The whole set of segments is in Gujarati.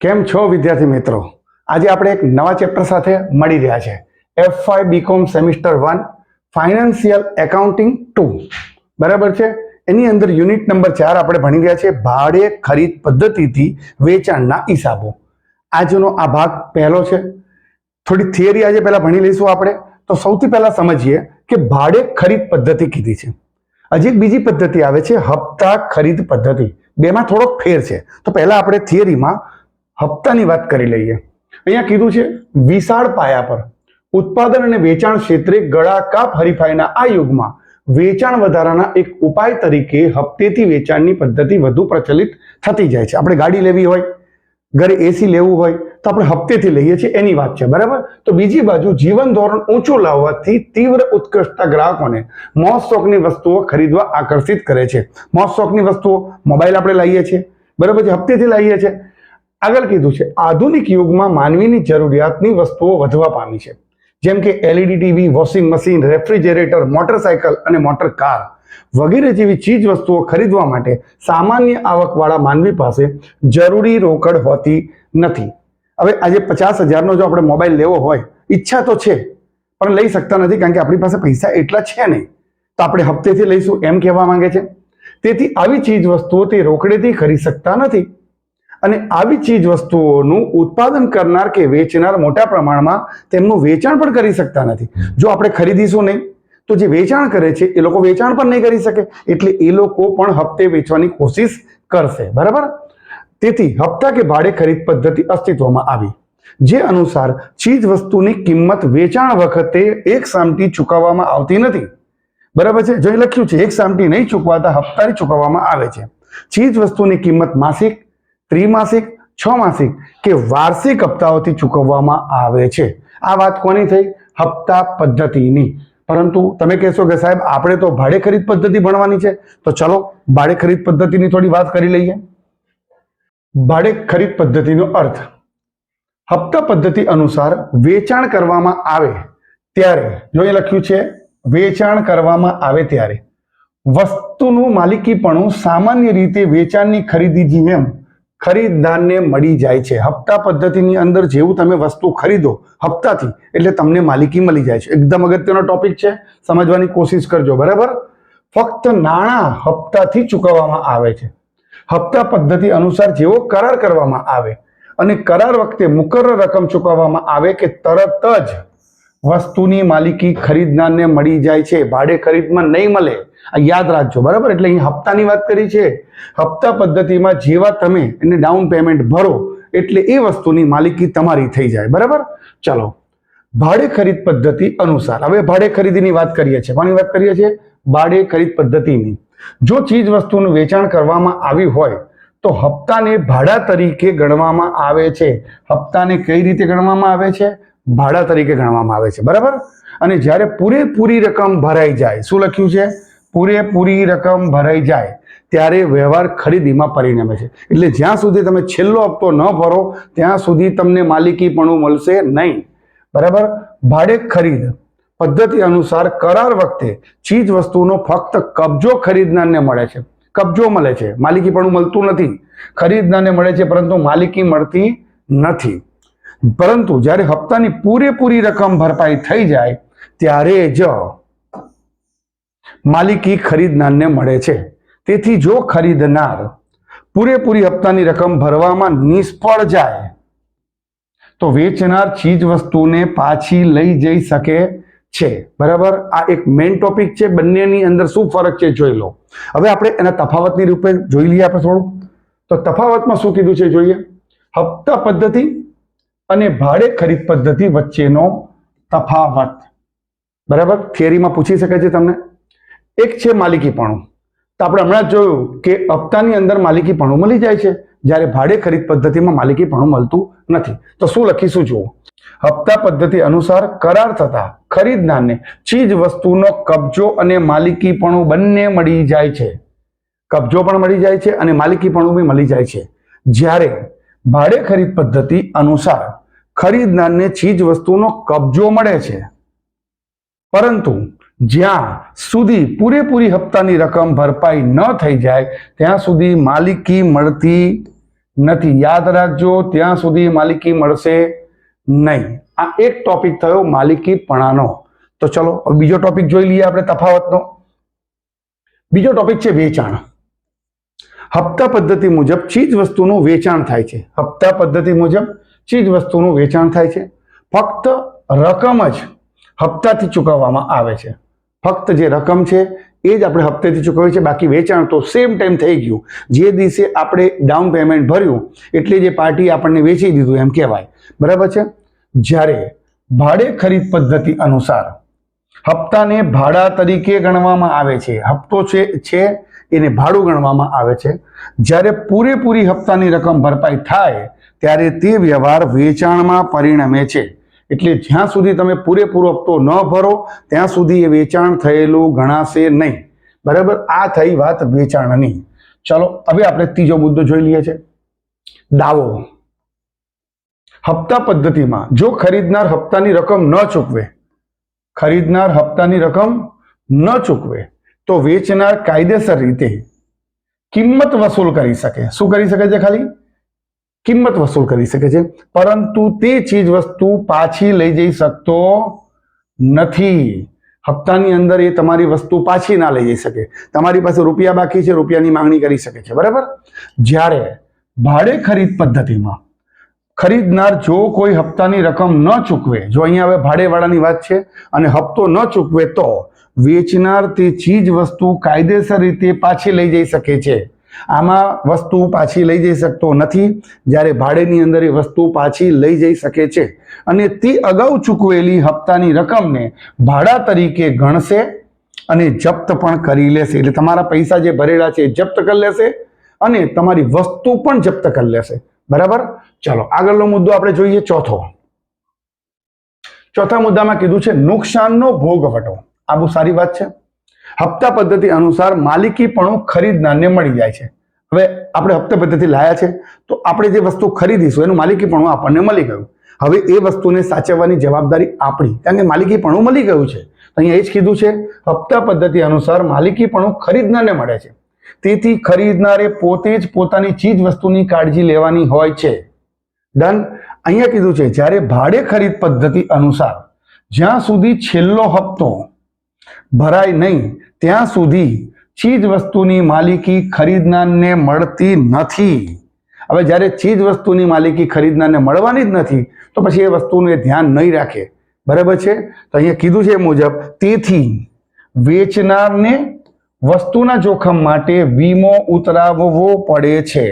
કેમ છો વિદ્યાર્થી મિત્રો? આજે આપણે એક નવા ચેપ્ટર સાથે મળી રહ્યા છે. F5 BCom semester 1 financial accounting 2. બરાબર છે. એની અંદર યુનિટ નંબર 4 આપણે ભણી રહ્યા છે ભાડે ખરીદ પદ્ધતિથી વેચાણના હિસાબો. આજનો આ ભાગ પહેલો છે. થોડી થિયરી આજે પહેલા ભણી લઈશું આપણે. તો સૌથી પહેલા સમજીએ કે ભાડે ખરીદ પદ્ધતિ કીધી છે. હજી એક બીજી પદ્ધતિ આવે છે હપ્તા ખરીદ પદ્ધતિ. બેમાં થોડોક ફેર છે. તો પહેલા આપણે થિયરીમાં હપ્તાની વાત કરી લઈએ. અહીંયા કીધું છે વિશાળ પાયા પર ઉત્પાદન અને વેચાણ ક્ષેત્રે ગળાકાપ હરીફાઈના આ યુગમાં વેચાણ વધારાના એક ઉપાય તરીકે હપ્તેથી વેચાણની પદ્ધતિ વધુ પ્રચલિત થતી જાય છે. આપણે ગાડી લેવી હોય, ઘરે એસી લેવું હોય તો આપણે હપ્તેથી લઈએ છીએ એની વાત છે. બરાબર. તો બીજી બાજુ જીવન ધોરણ ઊંચું લાવવાથી તીવ્ર ઉત્કૃષ્ટતા ગ્રાહકોને મોજ શોખની વસ્તુઓ ખરીદવા આકર્ષિત કરે છે. મોજ શોખની વસ્તુઓ મોબાઈલ આપણે લઈએ છીએ, બરાબર છે, હપ્તેથી લઈએ છીએ. આગળ કીધું છે આધુનિક યુગમાં માનવીની જરૂરિયાતની વસ્તુઓ વધવા પામી છે. જેમ કે LED TV, washing machine, refrigerator, motorcycle અને મોટર કાર વગેરે જેવી ચીજ વસ્તુઓ ખરીદવા માટે સામાન્ય આવકવાળા માનવી પાસે જરૂરી રોકડ હોતી નથી. હવે આજે 50,000નો જો આપણે મોબાઈલ લેવો હોય, ઈચ્છા તો છે પણ લઈ શકતા નથી કારણ કે આપણી પાસે પૈસા એટલા છે નહીં. તો આપણે હપ્તેથી લઈશું એમ કહેવા માંગે છે. તેથી આવી ચીજ વસ્તુઓ તે રોકડેથી ખરીદી શકતા નથી. અને આવી ચીજ વસ્તુઓનું ઉત્પાદન કરનાર કે વેચનાર મોટા પ્રમાણમાં તેમનું વેચાણ પણ કરી શકતા નથી. જો આપણે ખરીદીશું નહીં તો જે વેચાણ કરે છે એ લોકો વેચાણ પણ નહીં કરી શકે, એટલે એ લોકો પણ હપ્તે વેચવાની કોશિશ કરશે. બરાબર. તેથી હપ્તા કે ભાડે ખરીદ પદ્ધતિ અસ્તિત્વમાં આવી, જે અનુસાર ચીજ વસ્તુની કિંમત વેચાણ વખતે એક સામટી ચૂકવવામાં આવતી નથી. બરાબર છે. જો લખ્યું છે એક સામટી નહીં ચૂકવાતા હપ્તાની ચૂકવવામાં આવે છે. ચીજ વસ્તુની કિંમત માસિક, ત્રિમાસિક, 6 માસિક કે વાર્ષિક હપ્તાઓથી ચૂકવવામાં આવે છે. આ વાત કોની થઈ? હપ્તા પદ્ધતિની. પરંતુ તમે કહેશો કે સાહેબ આપણે તો ભાડે ખરીદ પદ્ધતિ ભણવાની છે, તો ચલો ભાડે ખરીદ પદ્ધતિની થોડી વાત કરી લઈએ. ભાડે ખરીદ પદ્ધતિનો અર્થ હપ્તા પદ્ધતિ અનુસાર વેચાણ કરવામાં આવે ત્યારે, જો એ લખ્યું છે વેચાણ કરવામાં આવે ત્યારે વસ્તુનું માલિકીપણું સામાન્ય રીતે વેચાણની ખરીદી જેમ ખરીદદારને મળી જાય છે. હપ્તા પદ્ધતિની અંદર જેવું તમે વસ્તુ ખરીદો હપ્તાથી એટલે તમને માલિકી મળી જાય છે. એકદમ અગત્યનો ટોપિક છે, સમજવાની કોશિશ કરજો. બરાબર. ફક્ત નાણાં હપ્તાથી ચૂકવવામાં આવે છે. હપ્તા પદ્ધતિ અનુસાર જેવો કરાર કરવામાં આવે અને કરાર વખતે મુકર્રર રકમ ચૂકવવામાં આવે કે તરત જ વસ્તુની માલિકી ખરીદનારને મળી જાય છે. ભાડે ખરીદમાં નહીં મળે. આ યાદ રાખજો. બરાબર. એટલે અહીં હપ્તાની વાત કરી છે. હપ્તા પદ્ધતિમાં જેવા તમે એને ડાઉન પેમેન્ટ ભરો એટલે એ વસ્તુની માલિકી તમારી થઈ જાય. બરાબર. ચલો ભાડે ખરીદ પદ્ધતિ અનુસાર હવે ભાડે ખરીદીની વાત કરીએ છીએ. કોની વાત કરીએ છીએ? ભાડે ખરીદ પદ્ધતિની. જો ચીજ વસ્તુનું વેચાણ કરવામાં આવ્યું હોય તો હપ્તાને ભાડા તરીકે ગણવામાં આવે છે. હપ્તાને કઈ રીતે ગણવામાં આવે છે? ભાડા તરીકે ગણવામાં આવે છે. બરાબર. અને જ્યારે પૂરેપૂરી રકમ ભરાઈ જાય, શું લખ્યું છે? પૂરેપૂરી રકમ ભરાઈ જાય ત્યારે વ્યવહાર ખરીદીમાં પરિણમે છે. એટલે જ્યાં સુધી તમે છેલ્લો હપ્તો ન ભરો ત્યાં સુધી તમને માલિકીપણું મળશે નહીં. બરાબર. ભાડે ખરીદ પદ્ધતિ અનુસાર કરાર વખતે ચીજ વસ્તુનો ફક્ત કબજો ખરીદનારને મળે છે. કબજો મળે છે, માલિકીપણું મળતું નથી. ખરીદનારને મળે છે પરંતુ માલિકી મળતી નથી. પરંતુ જ્યારે હપ્તાની પૂરેપૂરી રકમ ભરપાઈ થઈ જાય ત્યારે જ માલિકી ખરીદનારને મળે છે. તેથી જો ખરીદનાર પૂરેપૂરી હપ્તાની રકમ ભરવામાં નિષ્ફળ જાય તો વેચનાર ચીજ વસ્તુને પાછી લઈ જઈ શકે છે. બરાબર. આ એક મેઇન ટોપિક છે. બંનેની અંદર શું ફરક છે જોઈ લો. હવે આપણે એના તફાવતની રૂપે જોઈ લઈએ આપણે થોડું. તો તફાવતમાં શું કીધું છે જોઈએ. હપ્તા પદ્ધતિ અને ભાડે ખરીદ પદ્ધતિ વચ્ચેનો તફાવત. બરાબર. થિયરીમાં પૂછી શકે છે તમને. એક છે માલિકીપણું. તો આપણે હમણાં જોયું કે હપ્તાની અંદર માલિકીપણું મળી જાય છે, જ્યારે ભાડે ખરીદ પદ્ધતિમાં માલિકીપણું મળતું નથી. તો શું લખીશું જુઓ. હપ્તા પદ્ધતિ અનુસાર કરાર થતા ખરીદનારને ચીજ વસ્તુનો કબજો અને માલિકીપણું બંને મળી જાય છે. કબજો પણ મળી જાય છે અને માલિકીપણું બી મળી જાય છે. જ્યારે ભાડે ખરીદ પદ્ધતિ અનુસાર ખરીદનારને ચીજ વસ્તુનો કબજો મળે છે પરંતુ જ્યાં સુધી પૂરેપૂરી હપ્તાની રકમ ભરપાઈ ન થઈ જાય ત્યાં સુધી માલિકી મળતી નથી. યાદ રાખજો, ત્યાં સુધી માલિકી મળશે નહીં. આ એક ટોપિક થયો માલિકીપણાનો. તો ચલો હવે બીજો ટોપિક જોઈ લઈએ આપણે તફાવતનો. બીજો ટોપિક છે વેચાણ. હપ્તા પદ્ધતિ મુજબ ચીજ વસ્તુનું વેચાણ થાય છે. હપ્તા પદ્ધતિ મુજબ ચીજ વસ્તુનું વેચાણ થાય છે. ફક્ત રકમ જ હપ્તાથી ચૂકવવામાં આવે છે. ફક્ત જે રકમ છે એ જ આપણે હપ્તેથી ચૂકવીએ છીએ. બાકી વેચાણ તો સેમ ટાઈમ થઈ ગયું. જે દિવસે આપણે ડાઉન પેમેન્ટ ભર્યું એટલે જે પાર્ટી આપણને વેચી દીધું એમ કહેવાય. બરાબર છે. જ્યારે ભાડે ખરીદ પદ્ધતિ અનુસાર હપ્તાને ભાડા તરીકે ગણવામાં આવે છે. હપ્તો છે એને ભાડું ગણવામાં આવે છે. જ્યારે પૂરેપૂરી હપ્તાની રકમ ભરપાઈ થાય ત્યારે તે વ્યવહાર વેચાણમાં પરિણમે છે. એટલે જ્યાં સુધી તમે પૂરેપૂરો હપ્તો ન ભરો ત્યાં સુધી એ વેચાણ થયેલું ગણાશે નહીં. બરાબર, આ થઈ વાત વેચાણની. ચલો હવે આપણે ત્રીજો મુદ્દો જોઈ લઈએ છે, દાવો. હપ્તા પદ્ધતિમાં જો ખરીદનાર હપ્તાની રકમ ન ચૂકવે તો વેચનાર કાયદેસર રીતે કિંમત વસૂલ કરી શકે. શું કરી શકે છે? ખાલી કિંમત વસૂલ કરી શકે છે, પરંતુ તે ચીજ વસ્તુ પાછી લઈ જઈ શકતો નથી. હપ્તાની અંદર એ તમારી વસ્તુ પાછી ના લઈ જઈ શકે. તમારી પાસે રૂપિયા બાકી છે, રૂપિયાની માંગણી કરી શકે છે. બરાબર. જ્યારે ભાડે ખરીદ પદ્ધતિમાં ખરીદનાર જો કોઈ હપ્તાની રકમ ન ચૂકવે, જો અહીંયા હવે ભાડેવાળાની વાત છે, અને હપ્તો ન ચૂકવે તો વેચનાર તે ચીજ વસ્તુ કાયદેસર રીતે પાછી લઈ જઈ શકે છે. આમાં વસ્તુ પાછી લઈ જઈ શકતો નથી. જ્યારે ભાડેની અંદર એ વસ્તુ પાછી લઈ જઈ શકે છે અને તે અગાઉ ચૂકવેલી હપ્તાની રકમને ભાડા તરીકે ગણશે અને જપ્ત પણ કરી લેશે. એટલે તમારા પૈસા જે ભરેલા છે એ જપ્ત કરી લેશે અને તમારી વસ્તુ પણ જપ્ત કરી લેશે. બરાબર. ચલો આગળનો મુદ્દો આપણે જોઈએ, ચોથા મુદ્દામાં કીધું છે નુકસાનનો ભોગ વટો. આ બહુ સારી વાત છે. હપ્તા પદ્ધતિ અનુસાર માલિકીપણું ખરીદનારને મળી જાય છે. હવે આપણે હપ્તા પદ્ધતિ લાયા છે તો આપણે જે વસ્તુ ખરીદીશું એનું માલિકીપણું આપણને મળી ગયું. હવે એ વસ્તુને સાચવવાની જવાબદારી આપણી, કારણ કે માલિકીપણું મળી ગયું છે. અહીંયા એ જ કીધું છે હપ્તા પદ્ધતિ અનુસાર માલિકીપણું ખરીદનારને મળે છે. તેથી ખરીદનારે પોતે જ પોતાની ચીજ વસ્તુની કાળજી લેવાની હોય છે. ડન. અહીંયા કીધું છે જ્યારે ભાડે ખરીદ પદ્ધતિ અનુસાર જ્યાં સુધી છેલ્લો હપ્તો ભરાય નહીં ત્યાં સુધી ચીજ વસ્તુની માલિકી ખરીદનારને મળતી નથી. હવે જ્યારે ચીજ વસ્તુની માલિકી ખરીદનારને મળવાની જ નથી તો પછી એ વસ્તુનું એ ધ્યાન નહીં રાખે. બરાબર છે. તો અહીંયા કીધું છે એ મુજબ તેથી વેચનારને વસ્તુના જોખમ માટે વીમો ઉતરાવવો પડે છે.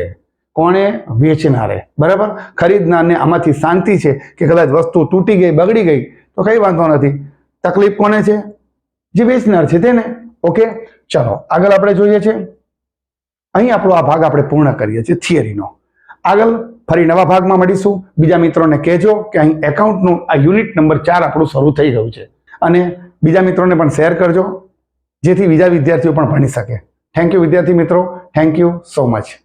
કોણે? વેચનારે. બરાબર. ખરીદનારને આમાંથી શાંતિ છે કે કદાચ વસ્તુ તૂટી ગઈ, બગડી ગઈ તો કઈ વાંધો નથી. તકલીફ કોને છે? જે વેચનાર છે તેને. ઓકે. ચલો આગળ આપણે જોઈએ છે. અહીં આપણો આ ભાગ આપણે પૂર્ણ કરીએ છીએ થિયરીનો. આગળ ફરી નવા ભાગમાં મળીશું. બીજા મિત્રોને કહેજો કે અહીં એકાઉન્ટનું આ યુનિટ નંબર 4 આપણું શરૂ થઈ ગયું છે અને બીજા મિત્રોને પણ શેર કરજો જેથી બીજા વિદ્યાર્થીઓ પણ ભણી શકે. થેન્ક યુ વિદ્યાર્થી મિત્રો. Thank you so much.